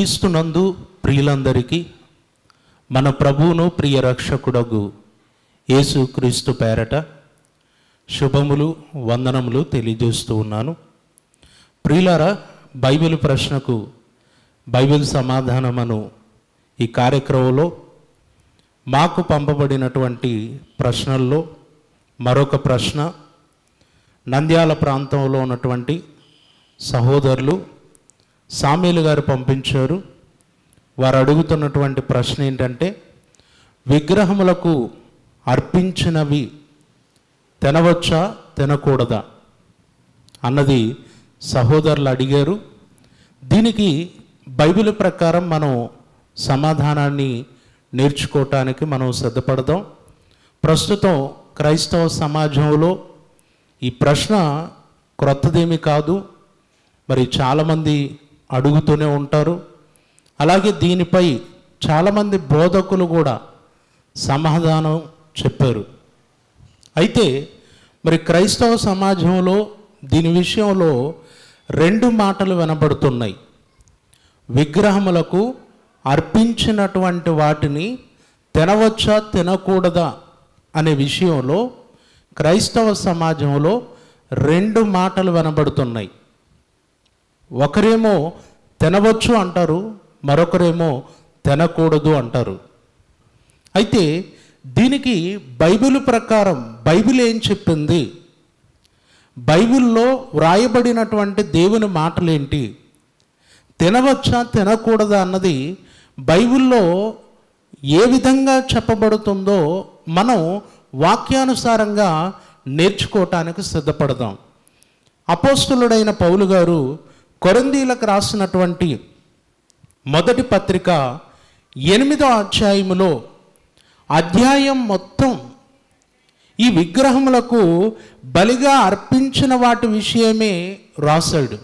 క్రీస్తునందు ప్రియులందరికీ మన ప్రభువును ప్రియ రక్షకుడగు యేసు క్రీస్తు పేరట శుభములు వందనములు తెలియజేస్తూ ఉన్నాను. ప్రియులారా, బైబిల్ ప్రశ్నకు బైబిల్ సమాధానమను ఈ కార్యక్రమంలో మాకు పంపబడినటువంటి ప్రశ్నల్లో మరొక ప్రశ్న నంద్యాల ప్రాంతంలో ఉన్నటువంటి సహోదరులు సామేలు గారు పంపించారు. వారు అడుగుతున్నటువంటి ప్రశ్న ఏంటంటే, విగ్రహములకు అర్పించినవి తినవచ్చా తినకూడదా అన్నది సహోదరులు అడిగారు. దీనికి బైబిల్ ప్రకారం మనం సమాధానాన్ని నేర్చుకోవటానికి మనం సిద్ధపడదాం. ప్రస్తుతం క్రైస్తవ సమాజంలో ఈ ప్రశ్న క్రొత్తదేమీ కాదు. మరి చాలామంది అడుగుతూనే ఉంటారు. అలాగే దీనిపై చాలామంది బోధకులు కూడా సమాధానం చెప్పారు. అయితే మరి క్రైస్తవ సమాజంలో దీని విషయంలో రెండు మాటలు వినబడుతున్నాయి. విగ్రహములకు అర్పించినటువంటి వాటిని తినవచ్చా తినకూడదా అనే విషయంలో క్రైస్తవ సమాజంలో రెండు మాటలు వినబడుతున్నాయి. ఒకరేమో తినవచ్చు అంటారు, మరొకరేమో తినకూడదు అంటారు. అయితే దీనికి బైబిల్ ప్రకారం బైబిల్ ఏం చెప్పింది, బైబిల్లో వ్రాయబడినటువంటి దేవుని మాటలేంటి, తినవచ్చా తినకూడదా అన్నది బైబిల్లో ఏ విధంగా చెప్పబడుతుందో మనం వాక్యానుసారంగా నేర్చుకోవటానికి సిద్ధపడదాం. అపోస్తలుడైన పౌలు గారు కొరింథీయులకు రాసినటువంటి మొదటి పత్రిక 8వ అధ్యాయములో అధ్యాయం మొత్తం ఈ విగ్రహములకు బలిగా అర్పించిన వాటి విషయమే రాశాడు.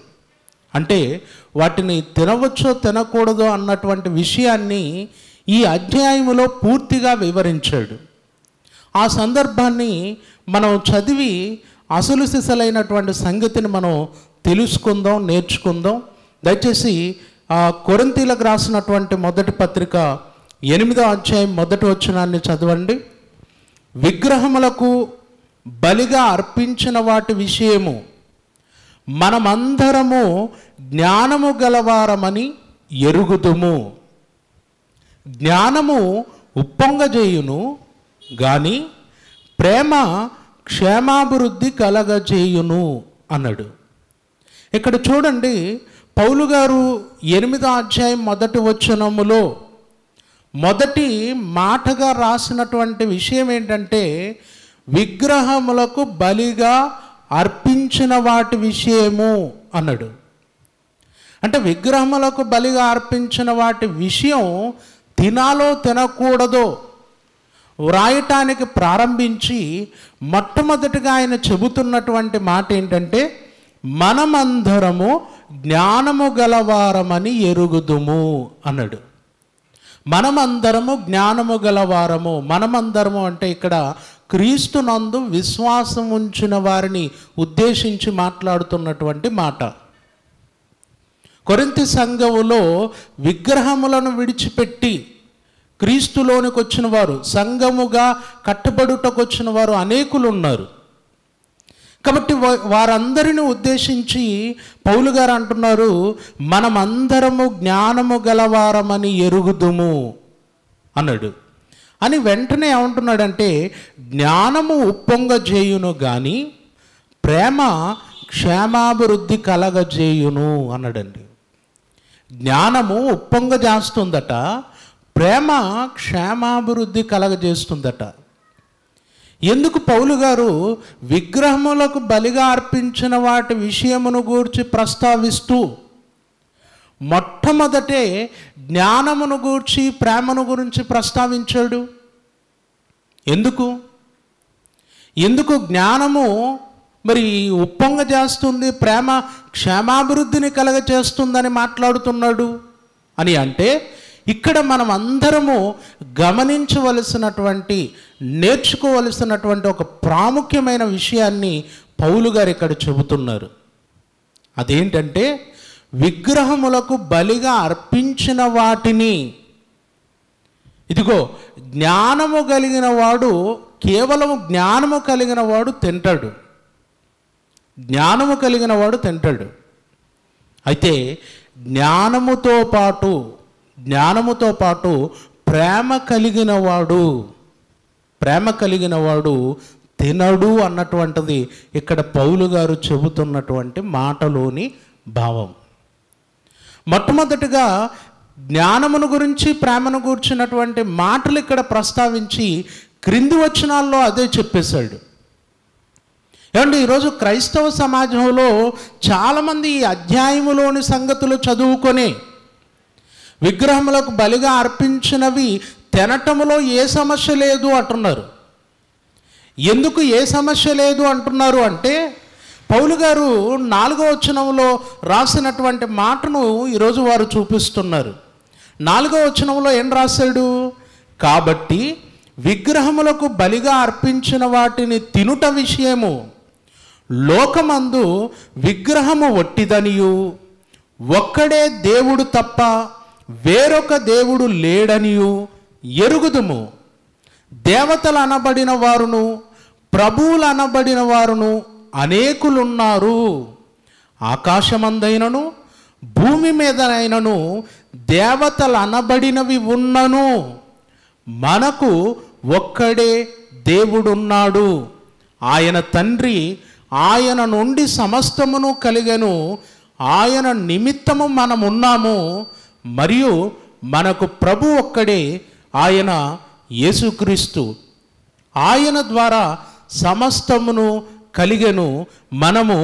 అంటే వాటిని తినవచ్చో తినకూడదో అన్నటువంటి విషయాన్ని ఈ అధ్యాయములో పూర్తిగా వివరించాడు. ఆ సందర్భాన్ని మనం చదివి అసలు సిసలైనటువంటి సంగతిని మనం తెలుసుకుందాం, నేర్చుకుందాం. దయచేసి కొరింథీయులకు రాసినటువంటి మొదటి పత్రిక 8వ అధ్యాయం మొదటి వచనాన్ని చదవండి. విగ్రహములకు బలిగా అర్పించిన వాటి విషయము మనమందరము జ్ఞానము గలవారమని ఎరుగుదుము. జ్ఞానము ఉప్పొంగజేయును గాని ప్రేమ క్షేమాభివృద్ధి కలగజేయును అన్నాడు. ఇక్కడ చూడండి, పౌలు గారు 8వ అధ్యాయం మొదటి వచనములో మొదటి మాటగా రాసినటువంటి విషయం ఏంటంటే, విగ్రహములకు బలిగా అర్పించిన వాటి విషయము అన్నాడు. అంటే విగ్రహములకు బలిగా అర్పించిన వాటి విషయం తినాలో తినకూడదో వ్రాయటానికి ప్రారంభించి మొట్టమొదటిగా ఆయన చెబుతున్నటువంటి మాట ఏంటంటే, మనమందరము జ్ఞానము గలవారమని ఎరుగుదుము అన్నాడు. మనమందరము జ్ఞానము గలవారము. మనమందరము అంటే ఇక్కడ క్రీస్తునందు విశ్వాసం ఉంచిన వారిని ఉద్దేశించి మాట్లాడుతున్నటువంటి మాట. కొరింథీ సంఘములో విగ్రహములను విడిచిపెట్టి క్రీస్తులోనికి వచ్చిన వారు, సంఘముగా కట్టబడుటకు వచ్చిన వారు అనేకులు ఉన్నారు. కాబట్టి వారందరిని ఉద్దేశించి పౌలు గారు అంటున్నారు, మనమందరము జ్ఞానము గలవారమని ఎరుగుదుము అన్నాడు. అని వెంటనే ఏమంటున్నాడంటే, జ్ఞానము ఉప్పొంగజేయును గాని ప్రేమ క్షేమాభివృద్ధి కలగజేయును అన్నాడండి. జ్ఞానము ఉప్పొంగజేస్తుందట, ప్రేమ క్షేమాభివృద్ధి కలగజేస్తుందట. ఎందుకు పౌలు గారు విగ్రహములకు బలిగా అర్పించిన వాటి విషయమును గూర్చి ప్రస్తావిస్తూ మొట్టమొదటే జ్ఞానమును గూర్చి ప్రేమను గురించి ప్రస్తావించాడు? ఎందుకు జ్ఞానము మరి ఉప్పొంగజేస్తుంది, ప్రేమ క్షేమాభివృద్ధిని కలగజేస్తుందని మాట్లాడుతున్నాడు అని అంటే, ఇక్కడ మనం అందరము గమనించవలసినటువంటి, నేర్చుకోవలసినటువంటి ఒక ప్రాముఖ్యమైన విషయాన్ని పౌలు గారు ఇక్కడ చెబుతున్నారు. అదేంటంటే, విగ్రహములకు బలిగా అర్పించిన వాటిని, ఇదిగో జ్ఞానము కలిగిన వాడు, కేవలం జ్ఞానము కలిగిన వాడు తింటాడు. జ్ఞానము కలిగిన వాడు తింటాడు. అయితే జ్ఞానముతో పాటు ప్రేమ కలిగిన వాడు తినడు అన్నటువంటిది ఇక్కడ పౌలు గారు చెబుతున్నటువంటి మాటలోని భావం. మొట్టమొదటిగా జ్ఞానమును గురించి, ప్రేమను గురించినటువంటి మాటలు ఇక్కడ ప్రస్తావించి క్రింది వచనాల్లో అదే చెప్పేశాడు. ఏమంటే ఈరోజు క్రైస్తవ సమాజంలో చాలామంది ఈ అధ్యాయములోని సంగతులు చదువుకొని విగ్రహములకు బలిగా అర్పించినవి తినటములో ఏ సమస్య లేదు అంటున్నారు. ఎందుకు ఏ సమస్య లేదు అంటున్నారు అంటే, పౌలు గారు 4వ వచనంలో రాసినటువంటి మాటను ఈరోజు వారు చూపిస్తున్నారు. 4వ వచనంలో ఏం రాశాడు? కాబట్టి విగ్రహములకు బలిగా అర్పించిన వాటిని తినుట విషయము లోకమందు విగ్రహము వట్టిదనియు, ఒక్కడే దేవుడు తప్ప వేరొక దేవుడు లేడనియు ఎరుగుదుము. దేవతలు అనబడిన వారును ప్రభువులు అనబడిన వారును అనేకులున్నారు. ఆకాశమందైనను భూమి మీదనైనను దేవతలు అనబడినవి ఉన్నను, మనకు ఒక్కడే దేవుడున్నాడు. ఆయన తండ్రి, ఆయన నుండి సమస్తమును కలిగెను, ఆయన నిమిత్తము మనమున్నాము. మరియు మనకు ప్రభు ఒక్కడే, ఆయన యేసుక్రీస్తు. ఆయన ద్వారా సమస్తమును కలిగెను, మనము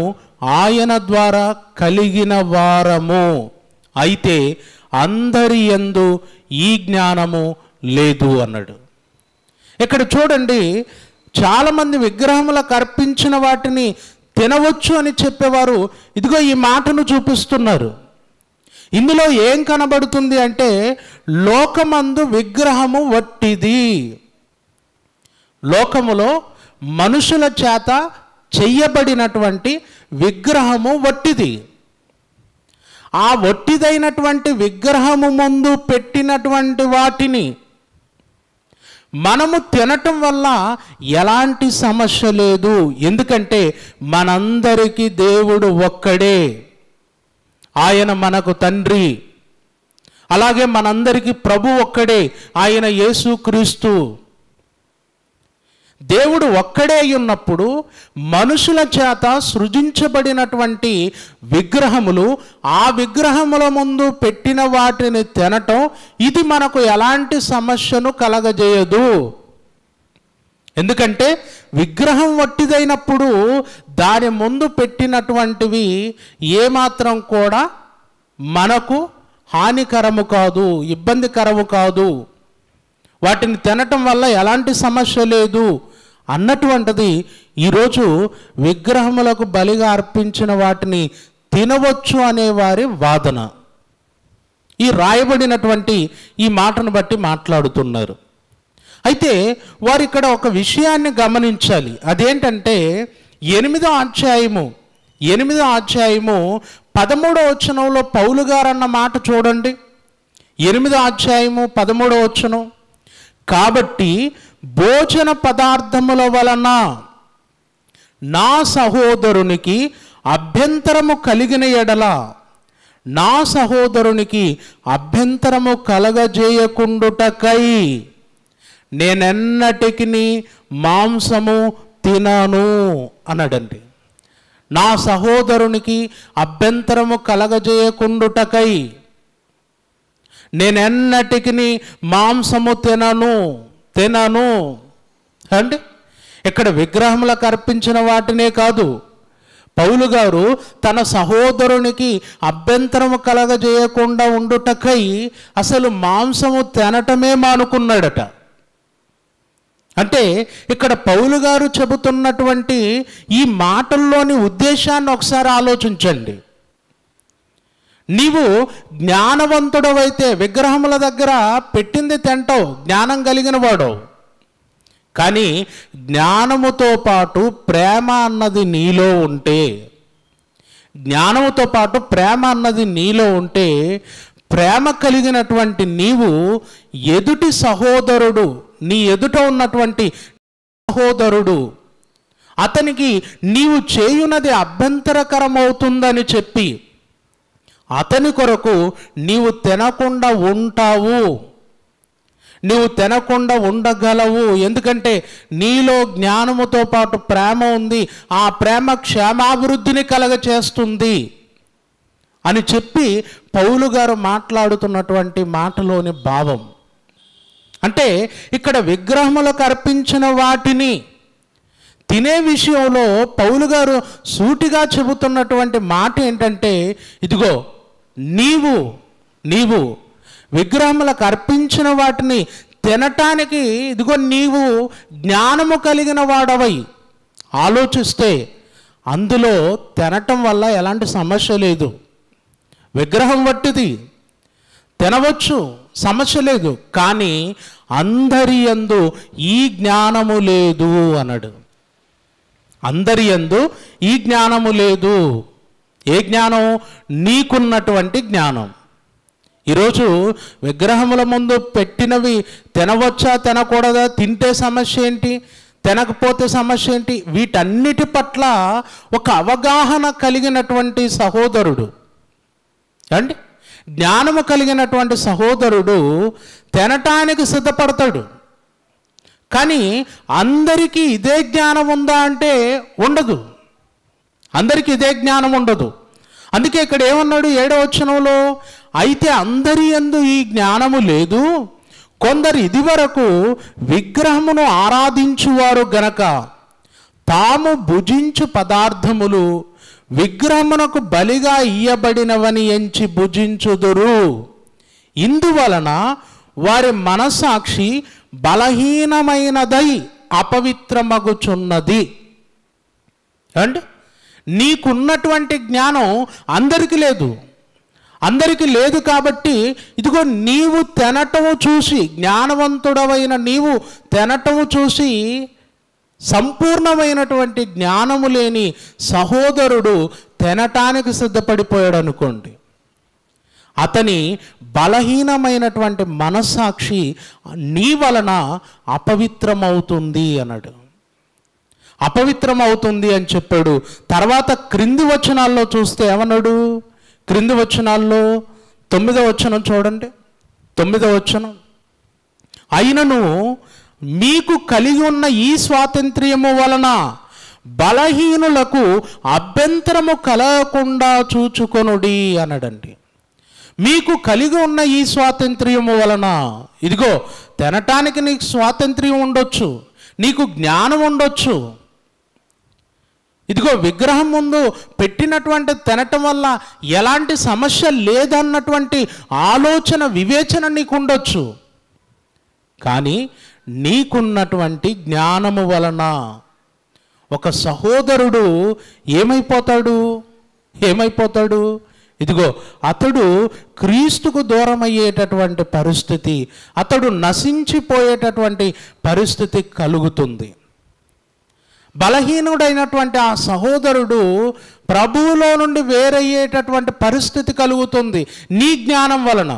ఆయన ద్వారా కలిగిన వారము. అయితే అందరి యందు ఈ జ్ఞానము లేదు అన్నాడు. ఇక్కడ చూడండి, చాలామంది విగ్రహములకు అర్పించిన వాటిని తినవచ్చు అని చెప్పేవారు ఇదిగో ఈ మాటను చూపిస్తున్నారు. ఇందులో ఏం కనబడుతుంది అంటే, లోకమందు విగ్రహము వట్టిది. లోకములో మనుషుల చేత చెయ్యబడినటువంటి విగ్రహము వట్టిది. ఆ వట్టిదైనటువంటి విగ్రహము ముందు పెట్టినటువంటి వాటిని మనము తినటం వల్ల ఎలాంటి సమస్య లేదు. ఎందుకంటే మనందరికీ దేవుడు ఒక్కడే, ఆయన మనకు తండ్రి. అలాగే మనందరికీ ప్రభు ఒక్కడే, ఆయన యేసుక్రీస్తు. దేవుడు ఒక్కడే ఉన్నప్పుడు మనుషుల చేత సృజించబడినటువంటి విగ్రహములు, ఆ విగ్రహముల ముందు పెట్టిన వాటిని తినటం, ఇది మనకు ఎలాంటి సమస్యను కలగజేయదు. ఎందుకంటే విగ్రహం వట్టిదైనప్పుడు దాని ముందు పెట్టినటువంటివి ఏమాత్రం కూడా మనకు హానికరము కాదు, ఇబ్బందికరము కాదు. వాటిని తినటం వల్ల ఎలాంటి సమస్య లేదు అన్నటువంటిది ఈరోజు విగ్రహములకు బలిగా అర్పించిన వాటిని తినవచ్చు అనే వారి వాదన. ఈ రాయబడినటువంటి ఈ మాటను బట్టి మాట్లాడుతున్నారు. అయితే వారు ఇక్కడ ఒక విషయాన్ని గమనించాలి. అదేంటంటే 8వ అధ్యాయము 13వ వచనంలో పౌలు గారు అన్న మాట చూడండి. 8వ అధ్యాయము 13వ వచనం, కాబట్టి భోజన పదార్థముల వలన నా సహోదరునికి అభ్యంతరము కలిగిన ఎడల, నా సహోదరునికి అభ్యంతరము కలగజేయకుండుటకై నేనెన్నటికి మాంసము తినను అన్నాడండి. నా సహోదరునికి అభ్యంతరము కలగజేయకుండుటకై నేనెన్నటికి మాంసము తినను అండి. ఇక్కడ విగ్రహములకు అర్పించిన వాటినే కాదు, పౌలు గారు తన సహోదరునికి అభ్యంతరము కలగజేయకుండా ఉండుటకై అసలు మాంసము తినటమే మానుకున్నాడట. అంటే ఇక్కడ పౌలు గారు చెబుతున్నటువంటి ఈ మాటల్లోని ఉద్దేశాన్ని ఒకసారి ఆలోచించండి. నీవు జ్ఞానవంతుడవైతే విగ్రహముల దగ్గర పెట్టింది తింటావు, జ్ఞానం కలిగిన వాడు. కానీ జ్ఞానముతో పాటు ప్రేమ అన్నది నీలో ఉంటే, జ్ఞానముతో పాటు ప్రేమ అన్నది నీలో ఉంటే, ప్రేమ కలిగినటువంటి నీవు ఎదుటి సహోదరుడు, నీ ఎదుట ఉన్నటువంటి సహోదరుడు అతనికి నీవు చేయునది అభ్యంతరకరమవుతుందని చెప్పి అతని కొరకు నీవు తినకుండా ఉంటావు, నీవు తినకుండా ఉండగలవు. ఎందుకంటే నీలో జ్ఞానముతో పాటు ప్రేమ ఉంది, ఆ ప్రేమ క్షేమాభివృద్ధిని కలగచేస్తుంది అని చెప్పి పౌలు గారు మాట్లాడుతున్నటువంటి మాటలోని భావం. అంటే ఇక్కడ విగ్రహములకు అర్పించిన వాటిని తినే విషయంలో పౌలు గారు సూటిగా చెబుతున్నటువంటి మాట ఏంటంటే, ఇదిగో నీవు విగ్రహములకు అర్పించిన వాటిని తినటానికి ఇదిగో నీవు జ్ఞానము కలిగిన వాడవై ఆలోచిస్తే అందులో తినటం వల్ల ఎలాంటి సమస్య లేదు. విగ్రహం వట్టిది, తినవచ్చు, సమస్య లేదు. కానీ అందరి యందు ఈ జ్ఞానము లేదు అన్నాడు. అందరి యందు ఈ జ్ఞానము లేదు. ఏ జ్ఞానం? నీకున్నటువంటి జ్ఞానం. ఈరోజు విగ్రహముల ముందు పెట్టినవి తినవచ్చా తినకూడదా, తింటే సమస్య ఏంటి, తినకపోతే సమస్య ఏంటి, వీటన్నిటి పట్ల ఒక అవగాహన కలిగినటువంటి సహోదరుడు అండి, జ్ఞానము కలిగినటువంటి సహోదరుడు తినటానికి సిద్ధపడతాడు. కానీ అందరికీ ఇదే జ్ఞానం ఉందా అంటే ఉండదు. అందరికీ ఇదే జ్ఞానం ఉండదు. అందుకే ఇక్కడ ఏమన్నాడు 7వ వచనంలో, అయితే అందరి యందు ఈ జ్ఞానము లేదు, కొందరు ఇదివరకు విగ్రహమును ఆరాధించువారు గనక తాము భుజించు పదార్థములు విగ్రహమునకు బలిగా ఇయ్యబడినవని ఎంచి భుజించుదురు. ఇందువలన వారి మనస్సాక్షి బలహీనమైనదై అపవిత్రమగుచున్నది. అంటే నీకున్నటువంటి జ్ఞానం అందరికీ లేదు. అందరికీ లేదు కాబట్టి ఇదిగో నీవు తినటము చూసి, జ్ఞానవంతుడవైన నీవు తినటము చూసి సంపూర్ణమైనటువంటి జ్ఞానము లేని సహోదరుడు తినటానికి సిద్ధపడిపోయాడు అనుకోండి, అతని బలహీనమైనటువంటి మనస్సాక్షి నీ వలన అపవిత్రమవుతుంది అన్నాడు. అపవిత్రమవుతుంది అని చెప్పాడు. తర్వాత క్రింది వచనాల్లో చూస్తే ఏమన్నాడు? క్రింది వచనాల్లో 9వ వచనం చూడండి. 9వ వచనం, అయినను మీకు కలిగి ఉన్న ఈ స్వాతంత్ర్యము వలన బలహీనులకు అభ్యంతరము కలగకుండా చూచుకొనుడి అన్నాడండి. మీకు కలిగి ఉన్న ఈ స్వాతంత్ర్యము వలన, ఇదిగో తినటానికి నీకు స్వాతంత్ర్యం ఉండొచ్చు, నీకు జ్ఞానం ఉండొచ్చు, ఇదిగో విగ్రహం ముందు పెట్టినటువంటి తినటం వల్ల ఎలాంటి సమస్య లేదన్నటువంటి ఆలోచన, వివేచన నీకు ఉండొచ్చు. కానీ నీకున్నటువంటి జ్ఞానము వలన ఒక సహోదరుడు ఏమైపోతాడు? ఇదిగో అతడు క్రీస్తుకు దూరం అయ్యేటటువంటి పరిస్థితి, అతడు నశించిపోయేటటువంటి పరిస్థితి కలుగుతుంది. బలహీనుడైనటువంటి ఆ సహోదరుడు ప్రభువులో నుండి వేరయ్యేటటువంటి పరిస్థితి కలుగుతుంది నీ జ్ఞానం వలన.